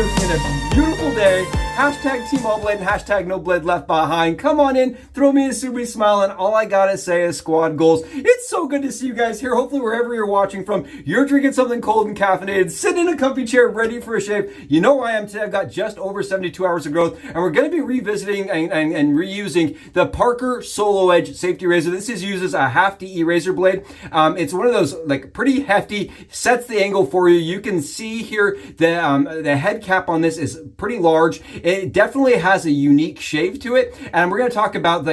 you in a beautiful day. Hashtag Team All Blade and hashtag No Blade Left Behind. Come on in, throw me a Subi smile, and all I gotta say is squad goals. It's so good to see you guys here. Hopefully wherever you're watching from, you're drinking something cold and caffeinated, sitting in a comfy chair, ready for a shave. You know I am today. I've got just over 72 hours of growth, and we're gonna be revisiting and reusing the Parker SoloEdge safety razor. This uses a half DE razor blade. It's one of those like pretty hefty, sets the angle for you. You can see here the head cap on this is pretty large. It definitely has a unique shave to it, and we're going to talk about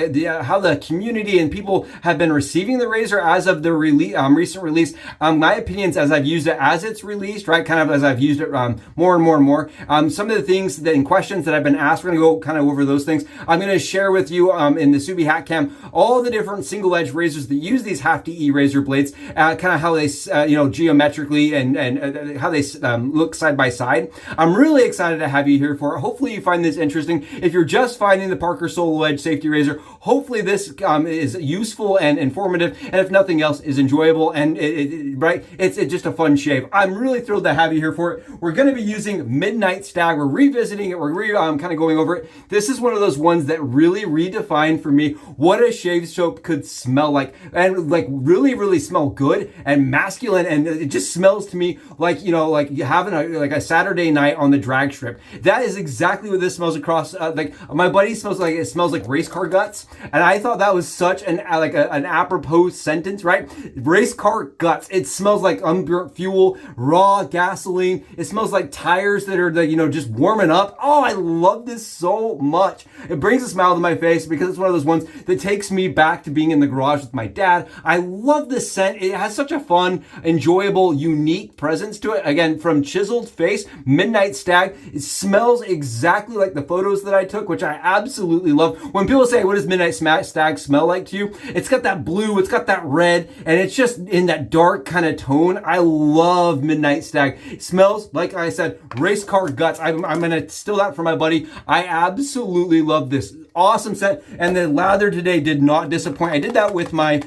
how the community and people have been receiving the razor as of the recent release. My opinions as I've used it as it's released, right? Kind of as I've used it more and more and more. Some of the things and questions that I've been asked, we're going to go kind of over those things. I'm going to share with you in the Subi Hat Cam all the different single edge razors that use these half DE razor blades, kind of how they geometrically and how they look side by side. I'm really excited to have you here for it. Hopefully you find this interesting. If you're just finding the Parker SoloEdge safety razor, hopefully this is useful and informative, and if nothing else, is enjoyable and it's just a fun shave. I'm really thrilled to have you here for it. We're going to be using Midnight Stag. We're revisiting it. We're kind of going over it. This is one of those ones that really redefined for me what a shave soap could smell like, and like really smell good and masculine, and it just smells to me like, you know, like having a Saturday night on the drag strip. That is exactly what this smells across. Like my buddy smells like race car guts, and I thought that was such an apropos sentence, right? Race car guts. It smells like unburnt fuel, raw gasoline. It smells like tires that are just warming up. Oh, I love this so much. It brings a smile to my face because it's one of those ones that takes me back to being in the garage with my dad. I love this scent. It has such a fun, enjoyable, unique presence to it. Again, from Chiseled Face, Midnight Stag. It smells exactly like the photos that I took, which I absolutely love. When people say, what does Midnight Stag smell like to you? It's got that blue, it's got that red, and it's just in that dark kind of tone. I love Midnight Stag. It smells, like I said, race car guts. I'm going to steal that from my buddy. I absolutely love this. Awesome scent, and the lather today did not disappoint. I did that with my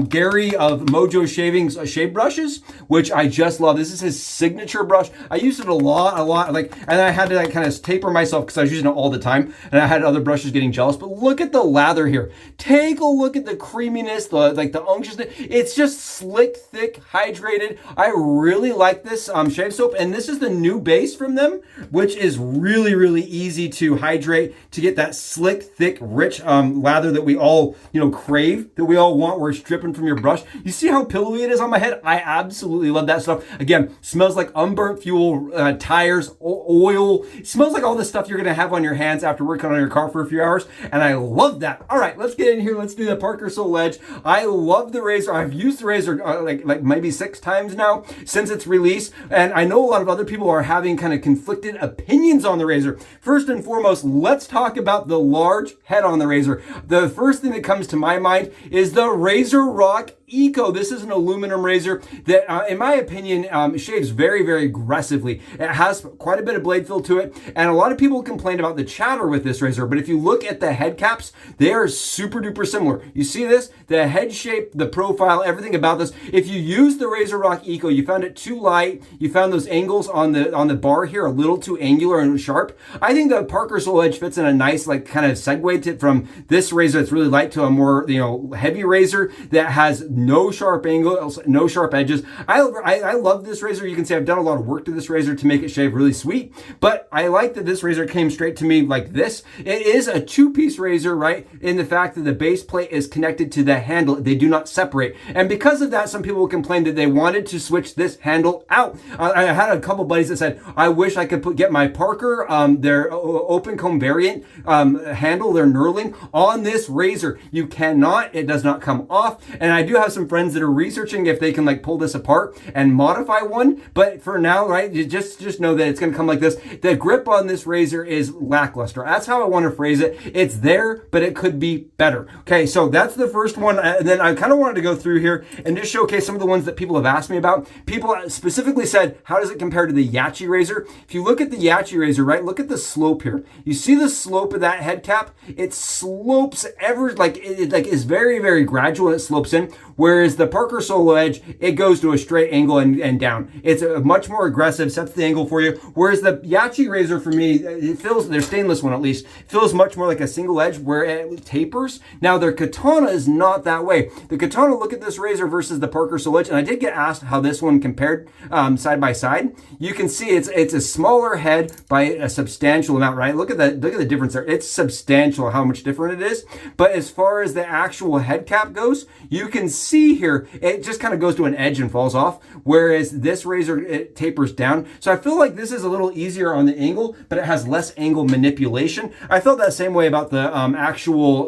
Gary of Mojo Shavings shave brushes, which I just love. This is his signature brush. I used it a lot, and I had to kind of taper myself because I was using it all the time, and I had other brushes getting jealous. But look at the lather here. Take a look at the creaminess, the unctuousness. It's just slick, thick, hydrated. I really like this shave soap, and this is the new base from them, which is really easy to hydrate to get that slick, thick, rich lather that we all crave, that we all want, where it's dripping from your brush. You see how pillowy it is on my head? I absolutely love that stuff. Again, smells like unburnt fuel, tires, oil. It smells like all the stuff you're gonna have on your hands after working on your car for a few hours, and I love that. All right, let's get in here. Let's do the Parker SoloEdge. I love the razor. I've used the razor like maybe 6 times now since its release, and I know a lot of other people are having kind of conflicted opinions on the razor. First and foremost, let's talk about the large head on the razor. The first thing that comes to my mind is the Razor Rock Eco. This is an aluminum razor that, in my opinion, shaves very aggressively. It has quite a bit of blade fill to it, and a lot of people complain about the chatter with this razor, but if you look at the head caps, they are super duper similar. You see this? The head shape, the profile, everything about this. If you use the Razor Rock Eco, you found it too light, you found those angles on the bar here a little too angular and sharp. I think the Parker SoloEdge fits in a nice kind of segue from this razor that's really light to a more heavy razor that has no sharp angles, no sharp edges. I love this razor. You can see I've done a lot of work to this razor to make it shave really sweet, but I like that this razor came straight to me like this. It is a 2-piece razor, right? In the fact that the base plate is connected to the handle. They do not separate. And because of that, some people complained that they wanted to switch this handle out. I had a couple buddies that said, I wish I could get my Parker, their open comb variant handle, their knurling, on this razor. You cannot. It does not come off. And I do have some friends that are researching if they can pull this apart and modify one. But for now, right, you just know that it's going to come like this. The grip on this razor is lackluster. That's how I want to phrase it. It's there, but it could be better. Okay, so that's the first one. And then I kind of wanted to go through here and just showcase some of the ones that people have asked me about. People specifically said, how does it compare to the YATES razor? If you look at the YATES razor, right, look at the slope here. You see the slope of that head cap? It slopes ever, it is very gradual and it slopes in. whereas the Parker SoloEdge, it goes to a straight angle and down. It's a much more aggressive, sets the angle for you, whereas the YATES razor for me, it feels, their stainless one at least, feels much more like a single edge where it tapers. Now their katana is not that way. The katana, look at this razor versus the Parker SoloEdge, and I did get asked how this one compared side by side. You can see it's a smaller head by a substantial amount, right? Look at the difference there. It's substantial how much different it is. But as far as the actual head cap goes, you can see here, it just kind of goes to an edge and falls off, whereas this razor, it tapers down. So I feel like this is a little easier on the angle, but it has less angle manipulation. I felt that same way about the actual,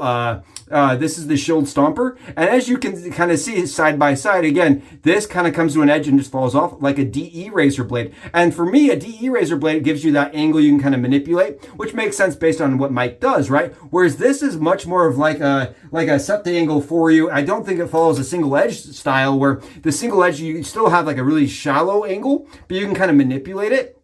this is the Chiseled Stomper. And as you can kind of see side by side, again, this kind of comes to an edge and just falls off like a DE razor blade. And for me, a DE razor blade gives you that angle you can kind of manipulate, which makes sense based on what Mike does, right? Whereas this is much more of like a set the angle for you. I don't think it follows a single edge style where the single edge, you still have like a really shallow angle, but you can kind of manipulate it.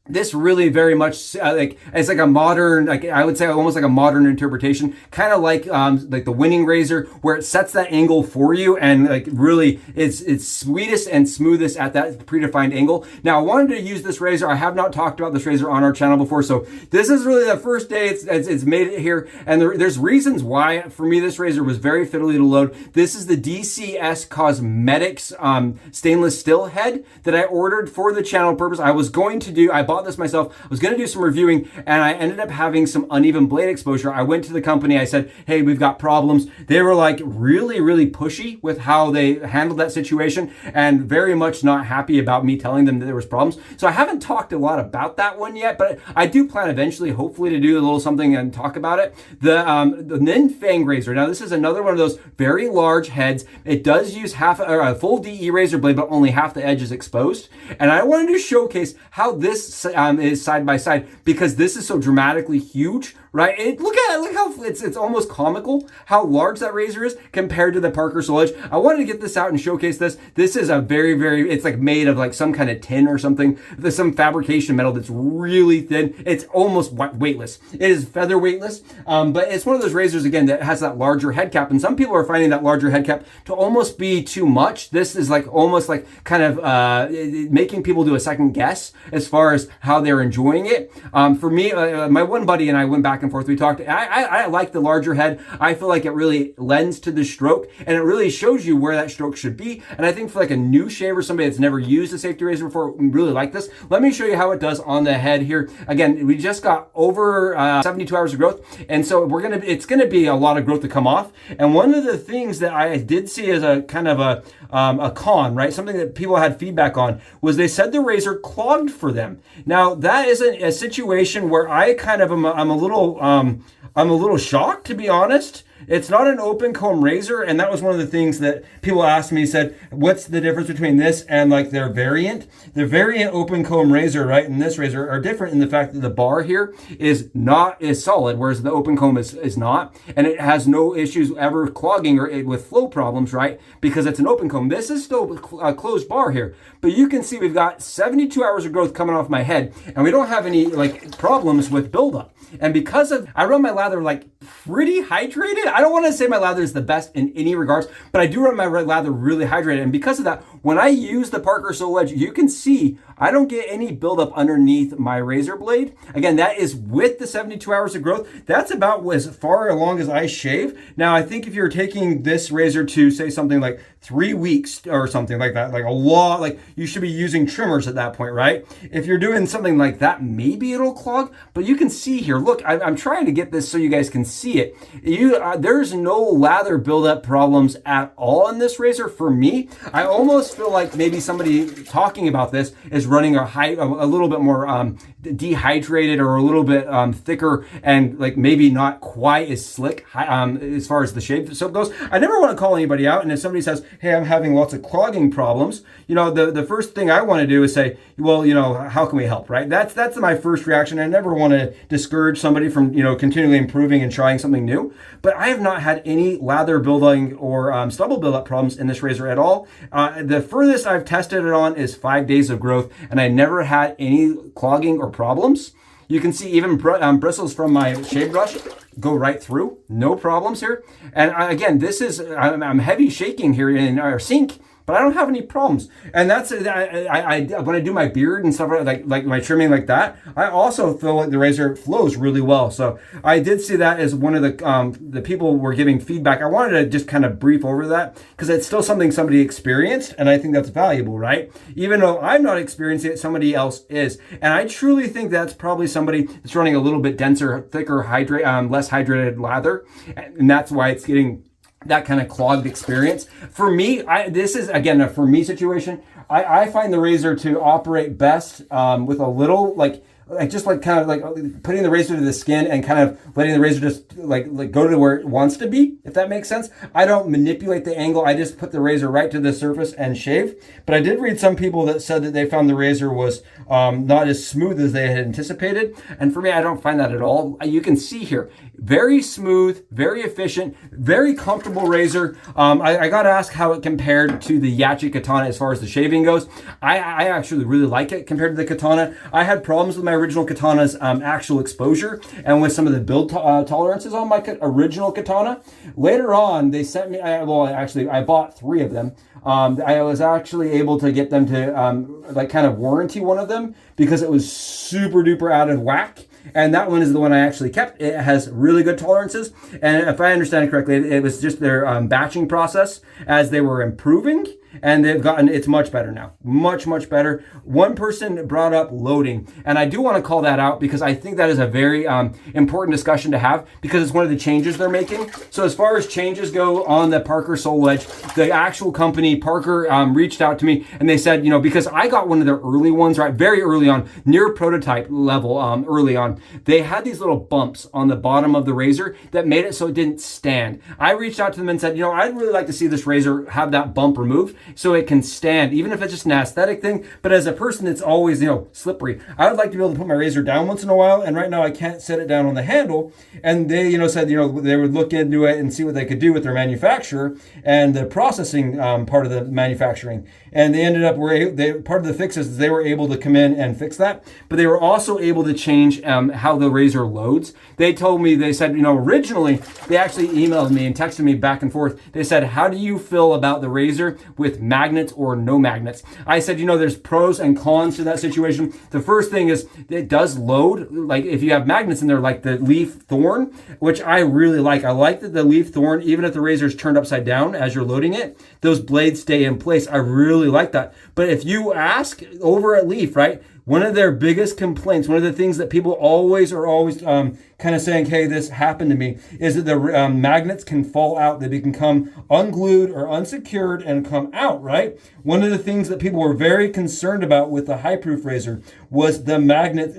This really very much it's like a modern, like I would say almost like a modern interpretation, kind of like the winning razor where it sets that angle for you and like really it's sweetest and smoothest at that predefined angle. Now I wanted to use this razor. I have not talked about this razor on our channel before, so this is really the first day it's made it here, and there's reasons why for me this razor was very fiddly to load. This is the DCS Cosmetics stainless steel head that I ordered for the channel purpose. I bought this myself. I was going to do some reviewing and I ended up having some uneven blade exposure. I went to the company. I said, hey, we've got problems. They were like really, really pushy with how they handled that situation and very much not happy about me telling them that there was problems. So I haven't talked a lot about that one yet, but I do plan eventually, hopefully, to do a little something and talk about it. The Ninfang razor. Now, this is another one of those very large heads. It does use a full DE razor blade, but only half the edge is exposed. And I wanted to showcase how this is side by side because this is so dramatically huge, right? Look how it's almost comical how large that razor is compared to the Parker SoloEdge. I wanted to get this out and showcase this. This is a very, very, it's like made of like some kind of tin or something. There's some fabrication metal that's really thin. It's almost weightless. It is feather weightless, but it's one of those razors again that has that larger head cap, and some people are finding that larger head cap to almost be too much. This is like almost like kind of making people do a second guess as far as how they're enjoying it. For me, my one buddy and I went back and forth. We talked. I like the larger head. I feel like it really lends to the stroke and it really shows you where that stroke should be. And I think for like a new shaver, somebody that's never used a safety razor before, really like this. Let me show you how it does on the head here. Again, we just got over 72 hours of growth, and so it's gonna be a lot of growth to come off. And one of the things that I did see as a kind of a con, right? Something that people had feedback on was they said the razor clogged for them. Now that is a situation where I kind of I'm a little shocked, to be honest. It's not an open comb razor, and that was one of the things that people asked me, said, what's the difference between this and like their variant? The variant open comb razor, right, and this razor are different in the fact that the bar here is solid, whereas the open comb is not, and it has no issues ever clogging or with flow problems, right, because it's an open comb. This is still a closed bar here, but you can see we've got 72 hours of growth coming off my head, and we don't have any like problems with buildup. And because of, I run my lather like pretty hydrated. I don't want to say my lather is the best in any regards, but I do run my lather really hydrated. And because of that, when I use the Parker SoloEdge, you can see I don't get any buildup underneath my razor blade. Again, that is with the 72 hours of growth. That's about as far along as I shave. Now, I think if you're taking this razor to say something like 3 weeks or something like that, like a lot, like you should be using trimmers at that point, right? If you're doing something like that, maybe it'll clog, but you can see here, look, I'm trying to get this so you guys can see it. There's no lather buildup problems at all in this razor for me. I almost feel like maybe somebody talking about this is running a little bit more dehydrated or a little bit thicker and like maybe not quite as slick as far as the shave soap goes. I never want to call anybody out, and if somebody says, hey, I'm having lots of clogging problems, you know, the first thing I want to do is say, well, you know, how can we help, right? That's my first reaction. I never want to discourage somebody from, you know, continually improving and trying something new, but I have not had any lather building or stubble buildup problems in this razor at all. The furthest I've tested it on is 5 days of growth, and I never had any clogging or problems. You can see even bristles from my shave brush go right through, no problems here. And again, this is, I'm heavy shaking here in our sink, but I don't have any problems. And that's, when I do my beard and stuff like my trimming like that, I also feel like the razor flows really well. So I did see that as one of the people were giving feedback. I wanted to just kind of brief over that because it's still something somebody experienced, and I think that's valuable, right? Even though I'm not experiencing it, somebody else is. And I truly think that's probably somebody that's running a little bit denser, thicker, less hydrated lather, and that's why it's getting that kind of clogged experience. For me, this is, again, a for me situation. I find the razor to operate best with a little, just kind of putting the razor to the skin and kind of letting the razor just like go to where it wants to be, if that makes sense. I don't manipulate the angle. I just put the razor right to the surface and shave. But I did read some people that said that they found the razor was not as smooth as they had anticipated. And for me, I don't find that at all. You can see here, very smooth, very efficient, very comfortable razor. I got asked how it compared to the YATES Katana as far as the shaving goes. I actually really like it compared to the Katana. I had problems with my original Katana's actual exposure and with some of the build tolerances on my original Katana. Later on, they sent me, I bought 3 of them. I was actually able to get them to kind of warranty one of them because it was super duper out of whack. And that one is the one I actually kept. It has really good tolerances. And if I understand it correctly, it was just their batching process as they were improving. And it's much better now. Much, much better. One person brought up loading. And I do want to call that out because I think that is a very important discussion to have because it's one of the changes they're making. So as far as changes go on the Parker SoloEdge, the actual company, Parker, reached out to me and they said, because I got one of their early ones, right, very early on, near prototype level, early on, they had these little bumps on the bottom of the razor that made it so it didn't stand. I reached out to them and said, I'd really like to see this razor have that bump removed so it can stand, even if it's just an aesthetic thing. But as a person, it's always, slippery. I would like to be able to put my razor down once in a while, and right now I can't set it down on the handle. And they, said, they would look into it and see what they could do with their manufacturer and the processing part of the manufacturing. And they ended up, part of the fixes, they were able to come in and fix that. But they were also able to change how the razor loads. They told me, they said, originally, they actually emailed me and texted me back and forth. They said, how do you feel about the razor with magnets or no magnets? I said, there's pros and cons to that situation. The first thing is it does load. Like if you have magnets in there, like the leaf thorn, which I really like. I like that the leaf thorn, even if the razor is turned upside down as you're loading it, those blades stay in place. I really like that. But if you ask over at Leaf, right, one of their biggest complaints, one of the things that people are always kind of saying, hey, this happened to me, is that the magnets can fall out. They can become unglued or unsecured and come out, right? One of the things that people were very concerned about with the high proof razor was the magnet,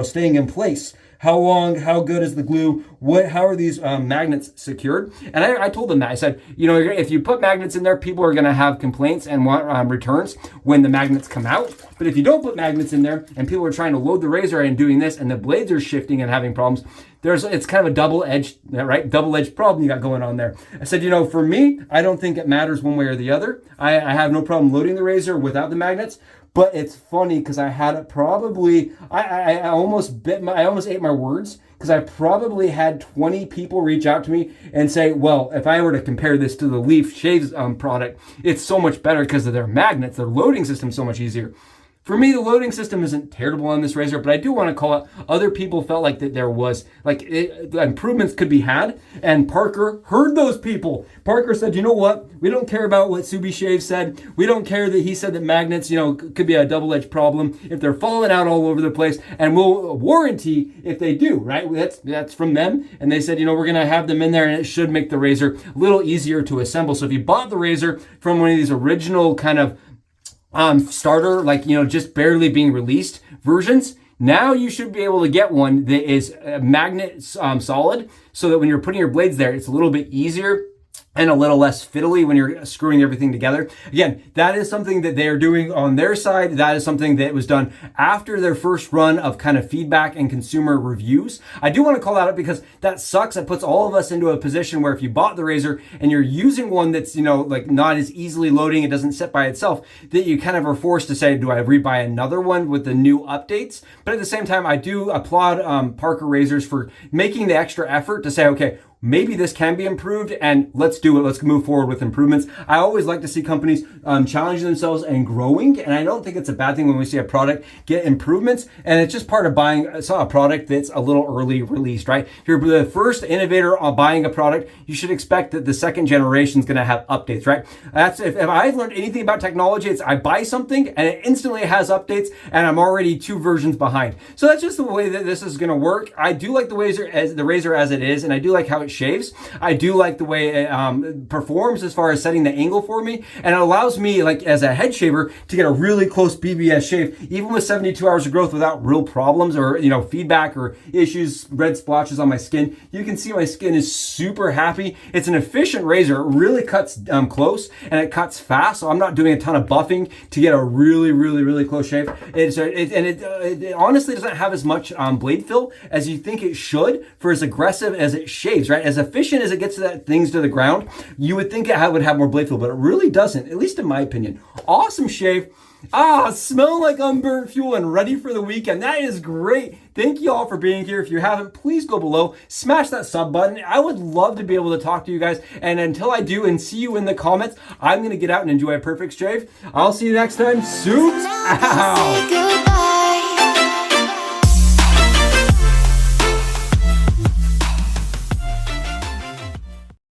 staying in place. How long, how good is the glue? How are these magnets secured? And I told them that. I said, if you put magnets in there, people are going to have complaints and want returns when the magnets come out. But if you don't put magnets in there and people are trying to load the razor and doing this and the blades are shifting and having problems, it's kind of a double-edged problem you got going on there. I said, for me, I don't think it matters one way or the other. I have no problem loading the razor without the magnets. But it's funny because I had it probably, I almost ate my words because I probably had 20 people reach out to me and say, well, if I were to compare this to the LEAFSHAVE product, it's so much better because of their magnets, their loading system is so much easier. For me, the loading system isn't terrible on this razor, but I do want to call out other people felt like that there was, the improvements could be had, and Parker heard those people. Parker said, you know what? We don't care about what SuluShave said. We don't care that he said that magnets, could be a double-edged problem if they're falling out all over the place, and we'll warranty if they do, right? That's from them, and they said, we're going to have them in there, and it should make the razor a little easier to assemble. So if you bought the razor from one of these original kind of starter, just barely being released versions, now you should be able to get one that is magnet solid so that when you're putting your blades there, it's a little bit easier and a little less fiddly when you're screwing everything together. Again, that is something that they are doing on their side. That is something that was done after their first run of kind of feedback and consumer reviews. I do want to call that out because that sucks. It puts all of us into a position where if you bought the razor and you're using one that's, you know, like not as easily loading, it doesn't sit by itself, that you kind of are forced to say, do I rebuy another one with the new updates? But at the same time, I do applaud Parker razors for making the extra effort to say, okay, maybe this can be improved and let's do it. Let's move forward with improvements. I always like to see companies challenging themselves and growing. And I don't think it's a bad thing when we see a product get improvements. And it's just part of buying a product that's a little early released, right? If you're the first innovator on buying a product, you should expect that the second generation is going to have updates, right? That's if I've learned anything about technology, it's I buy something and it instantly has updates and I'm already 2 versions behind. So that's just the way that this is going to work. I do like the razor as it is, and I do like how it shaves. I do like the way it performs as far as setting the angle for me, and it allows me, like as a head shaver, to get a really close BBS shave, even with 72 hours of growth without real problems or, you know, feedback or issues, red splotches on my skin. You can see my skin is super happy. It's an efficient razor. It really cuts close and it cuts fast, so I'm not doing a ton of buffing to get a really close shave. It honestly doesn't have as much blade fill as you think it should for as aggressive as it shaves, right? As efficient as it gets things to the ground, you would think it would have more blade fill, but it really doesn't, at least in my opinion. Awesome shave. Smell like unburnt fuel and ready for the weekend. That is great. Thank you all for being here. If you haven't, please go below, smash that sub button. I would love to be able to talk to you guys. And until I do and see you in the comments, I'm going to get out and enjoy a perfect shave. I'll see you next time. Suits out.